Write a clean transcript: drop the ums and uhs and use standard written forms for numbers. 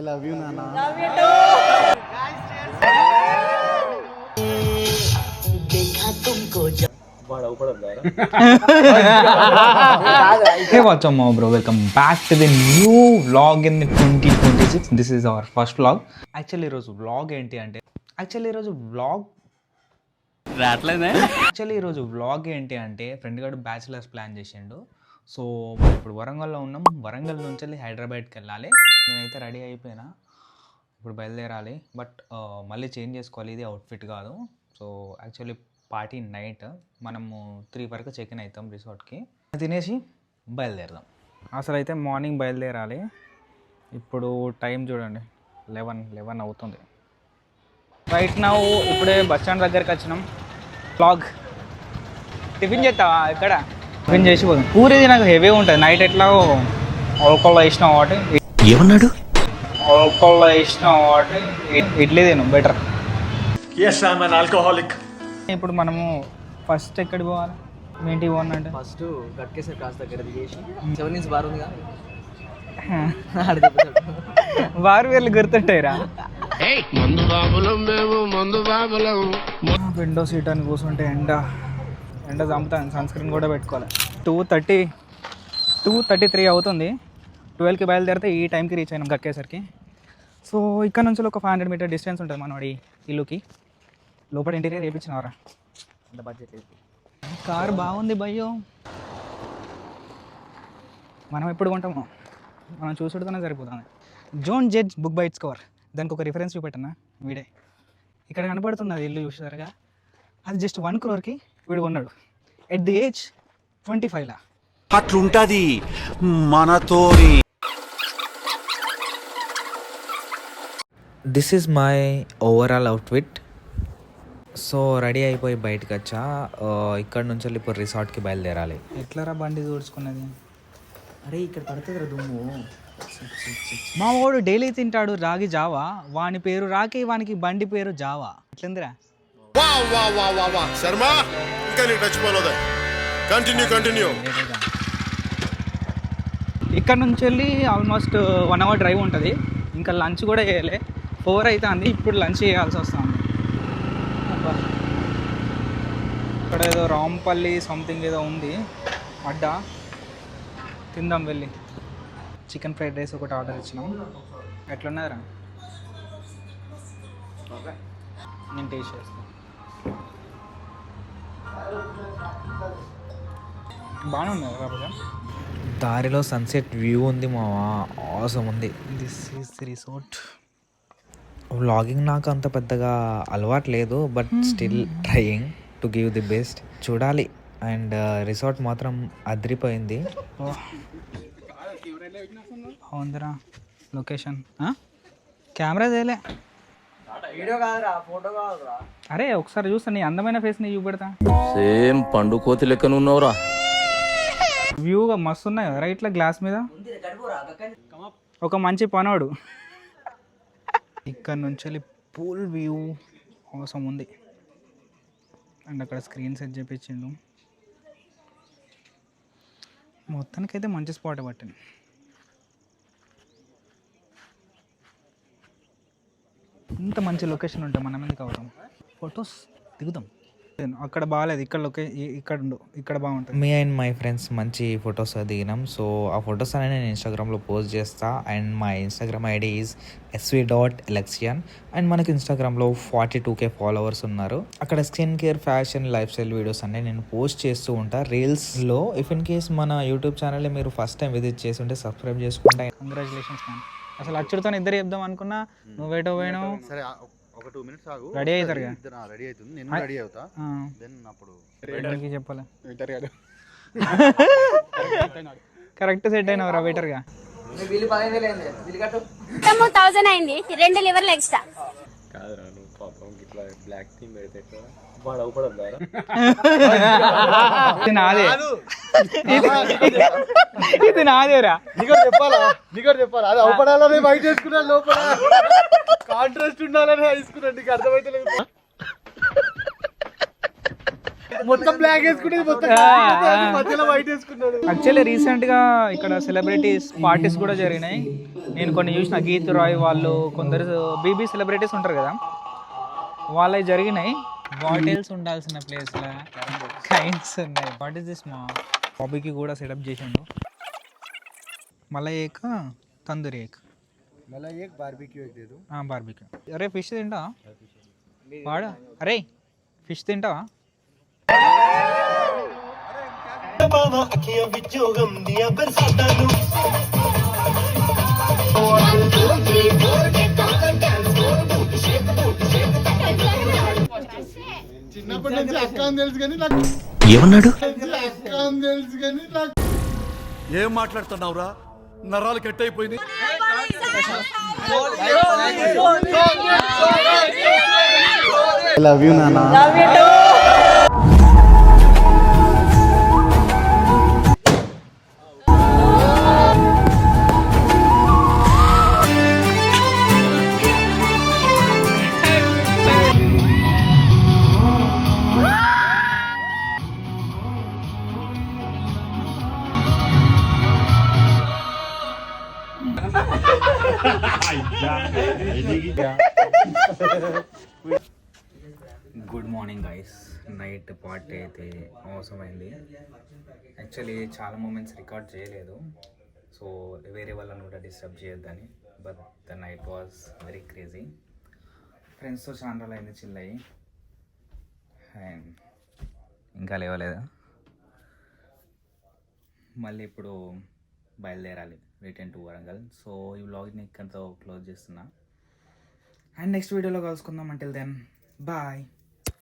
I love you నాన్న. Hey, what's up, bro? Welcome back to the new vlog in 2026. This is our first vlog. Actually, ఈరోజు vlog ఏంటి అంటే friend గారు bachelors plan చేసిండు. So మనం ఇప్పుడు వరంగల్లో ఉన్నాం. వరంగల్ నుంచి వెళ్ళి హైదరాబాద్కి వెళ్ళాలి. నేనైతే రెడీ అయిపోయినా, ఇప్పుడు బయలుదేరాలి. బట్ మళ్ళీ చేంజ్ చేసుకోవాలి, ఇది అవుట్ఫిట్ కాదు. సో యాక్చువల్లీ పార్టీ నైట్ మనము 3 వరకు చెక్ ఇన్ అవుతాం రిసార్ట్కి. తినేసి బయలుదేరదాం. అసలు అయితే మార్నింగ్ బయలుదేరాలి. ఇప్పుడు టైం చూడండి, 11 అవుతుంది. రైట్ నౌ ఇప్పుడే బస్ స్టాండ్ దగ్గరికి వచ్చినాం. బ్లాగ్ టిఫిన్ చేస్తావా? ఇక్కడ టిఫిన్ చేసి పోదాం. పూరి నాకు హెవీ ఉంటుంది. నైట్ ఎట్లా ఆల్కహాల్ వేసిన వాటి ఏమన్నాడు? ఆల్కహాల్ వేసిన వాటి ఇడ్లీ తిను బెటర్. ఇప్పుడు మనము ఫస్ట్ ఎక్కడికి పోవాలి? మీ ఇంటికి పోవాలంటే ఫస్ట్ గట్కేసర్ క్రాస్ దగ్గర దిగేసి 7 ఇంచ్ బార్ ఉందిగా, వారు వీళ్ళు గుర్తుంటాయిరా. విండో సీట్ అని కూర్చుంటే ఎండ చంపుతాను. సన్ స్క్రీన్ కూడా పెట్టుకోవాలి. 2:33 అవుతుంది. 12కి బయలుదేరితే ఈ టైంకి రీచ్ అయినాం గట్కేసరికి. సో ఇక్కడ నుంచి ఒక 500 మీటర్ డిస్టెన్స్ ఉంటుంది మనవాడి ఇల్లుకి. లోపల ఇంటీరియర్ వేయించినవరా? అంత బడ్జెట్ లేదు. కారు బాగుంది భయ్యో. మనం ఎప్పుడు కొంటామో మనం చూసుడుతోనే సరిపోతుంది. Zone judge book by its cover, దానికి ఒక రిఫరెన్స్ చూపెట్టనా? వీడే ఇక్కడ కనపడుతుంది అది ఇల్లు చూసారుగా. అది జస్ట్ 1 crore వీడు కొన్నాడు ఎట్ ది ఏజ్ 25. అట్లుంటది మనతోని. This is my overall outfit. So ready అయిపోయి బయటకు వచ్చా. ఇక్కడ నుంచి వెళ్ళి ఇప్పుడు రిసార్ట్కి బయలుదేరాలి. ఎట్లరా బండి దూడ్చుకున్నది? అరే ఇక్కడ పడుతుందిరా దుమ్ము. మా వాడు డైలీ తింటాడు రాగి జావా. వాని పేరు రాకి, వానికి బండి పేరు జావా. ఎట్లుందిరా? శర్మ ఇంకా నీకు టచ్ పోలేదా? కంటిన్యూ. ఇక్కడ నుంచి వెళ్ళి ఆల్మోస్ట్ 1 hour డ్రైవ్ ఉంటుంది. ఇంకా లంచ్ కూడా చేయలే. 4 అవుతుంది. ఇప్పుడు లంచ్ చేయాల్సి వస్తుంది. ఇక్కడ ఏదో రాంపల్లి సంథింగ్ ఏదో ఉంది అడ్డ, తిందాం వెళ్ళి. చికెన్ ఫ్రైడ్ రైస్ ఒకటి ఆర్డర్ ఇచ్చినాం. ఎట్లున్నదిరా? నేను టేస్ట్ చేస్తాను. బాగానే ఉంది కదా. దారిలో సన్సెట్ వ్యూ ఉంది మావా, ఆసమ్ ఉంది. This is resort. వ్లాగింగ్ నాకు అంత పెద్దగా అలవాటు లేదు, but still trying to give the best. చూడాలి. అండ్ రిసార్ట్ మాత్రం అదిరిపోయింది. అవుందిరా లొకేషన్. కెమెరా చేయలే, వీడియో కాదురా, ఫోటో కాదురా. అరే ఒకసారి చూస్తా నీ అందమైన ఫేస్ని చూపెడతా. సేమ్ పండు కోతి లెక్కన ఉన్నావురా. వ్యూగా మస్తు ఉన్నాయి కదా ఇట్లా గ్లాస్ మీద. ఒక మంచి పనోడు. ఇక్కడ నుంచి వెళ్ళి పూల్ వ్యూ అవసరం ఉంది. అండ్ అక్కడ స్క్రీన్ సెట్ చేపించిండు. మొత్తానికైతే మంచి స్పాట్ పట్టింది. ఇంత మంచి లొకేషన్ ఉంటే మనం ఎందుకు అవడం? ఫొటోస్ దిగుదాం. అక్కడ బాగాలేదు, ఇక్కడ బాగుంటుంది. మీ అండ్ మై ఫ్రెండ్స్ మంచి ఫొటోస్ దిగినాం. సో ఆ ఫొటోస్ అనేది నేను ఇన్స్టాగ్రామ్లో పోస్ట్ చేస్తా. And my Instagram ID is sv.alexian. And మనకి ఇన్స్టాగ్రామ్లో 42K ఫాలోవర్స్ ఉన్నారు. అక్కడ skin care, fashion, life style videos అన్నీ నేను పోస్ట్ చేస్తూ ఉంటా రీల్స్లో. ఇఫ్ ఇన్ కేస్ మన యూట్యూబ్ ఛానల్ని మీరు ఫస్ట్ టైం విజిట్ చేసి ఉంటే సబ్స్క్రైబ్ చేసుకుంటా. Congratulations ma'am. అసలు అచ్చుడితో ఇద్దరు చెప్దాం అనుకున్నా, నువ్వేటో పోయినావు. సరే ఒక 2 minutes ఆగు. రెడీ అవుతారు కదా? రెడీ అవుతుంది, నేను రెడీ అవుతా. దెన్ అప్పుడు చెప్పాలి. Correct set అయినవరా వెయిటర్గా? 1000 అయింది, 2 లివర్లు ఎక్స్ట్రా. ఇది నాదే, ఇది నాదేరా. నీకు చెప్పాలా? అది అవపడాలని బయట వేసుకున్నా, లోపల కాంట్రాస్ట్ ఉండాలని వేసుకున్నా. నీకు అర్థమైతే లేదు. మొత్తం బ్లాక్ వేసుకునేది మొత్తం మధ్యలో వైట్ వేసుకున్నాడు. యాక్చువల్లీ రీసెంట్గా ఇక్కడ సెలబ్రిటీస్ పార్టీస్ కూడా జరిగినాయి. నేను కొన్ని చూసిన, గీత్ రాయ్ వాళ్ళు, కొందరు బీబీ సెలబ్రిటీస్ ఉంటారు కదా, వాళ్ళవి జరిగినాయి. బాటిల్స్ ఉండాల్సిన ప్లేస్లో కైండ్స్ ఉన్నాయి. వాట్ ఈస్ దిస్ మా బాబీకి కూడా సెటప్ చేసిండు. మళ్ళీ ఏక తందూరి ఏక్, మళ్ళీ ఏక్ బార్బిక్యూ ఏక్ దేదు. బార్బిక్యూ. అరే ఫిష్ తింటా వాడా? అరే ఫిష్ తింటావా? చిన్నప్పటి నుంచి అక్క అని తెలుసు కానీ నాకు ఏమన్నాడు? అక్క అని తెలుసు కానీ నాకు ఏం మాట్లాడుతున్నావురా? నరాలు కట్ అయిపోయింది. లవ్ యూ నాన్న. Good morning guys. Night party అయితే అవసరమైంది. యాక్చువల్లీ చాలా మూమెంట్స్ రికార్డ్ చేయలేదు, సో వేరే వాళ్ళని కూడా డిస్టర్బ్ చేయొద్దని. But the night was very crazy. ఫ్రెండ్స్తో చాలా రోజులు అయింది చిల్ అయ్యి, అండ్ ఇంకా లేవలేదు. మళ్ళీ ఇప్పుడు బయలుదేరాలి, రిటర్న్ టు వరంగల్. సో ఈ వ్లాగ్ని ఇక్కడితో క్లోజ్ చేస్తున్నా, అండ్ నెక్స్ట్ వీడియోలో కలుసుకుందాం. Until then bye.